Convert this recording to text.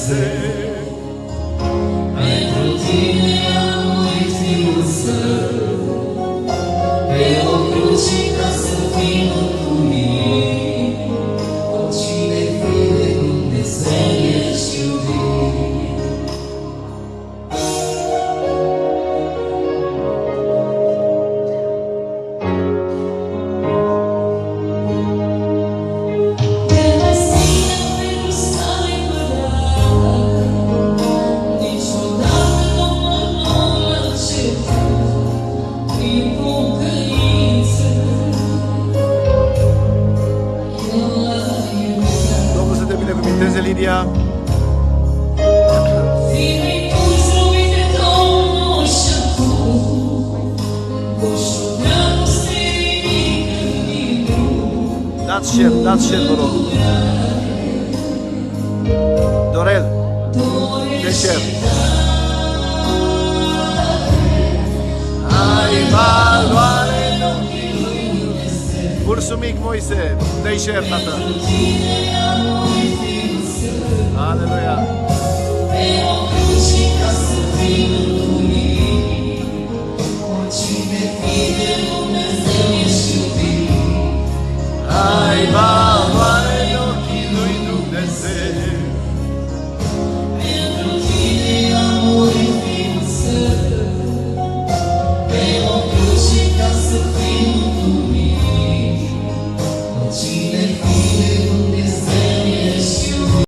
Moise. Pentru tine am uitit să pe o cruce ca să fii mântuit. Oricine crede în Dumnezeu ești iubit. De la sine pentru stare păreată, niciodată Domnul nu l-a certat. Prin pocăință, El l-a iubit. Domnul să te binecuvinteze, Lidia. Fii tu slăvit de Domnul și acum, cu și-o dragoste ridică din drum. Dați share, vă rog. Dorel, de share. Ai valoare în ochii lui Dumnezeu. Ursul mic, Moise, dă-i share, tată. Aleluia. Pe o cruce ca să fii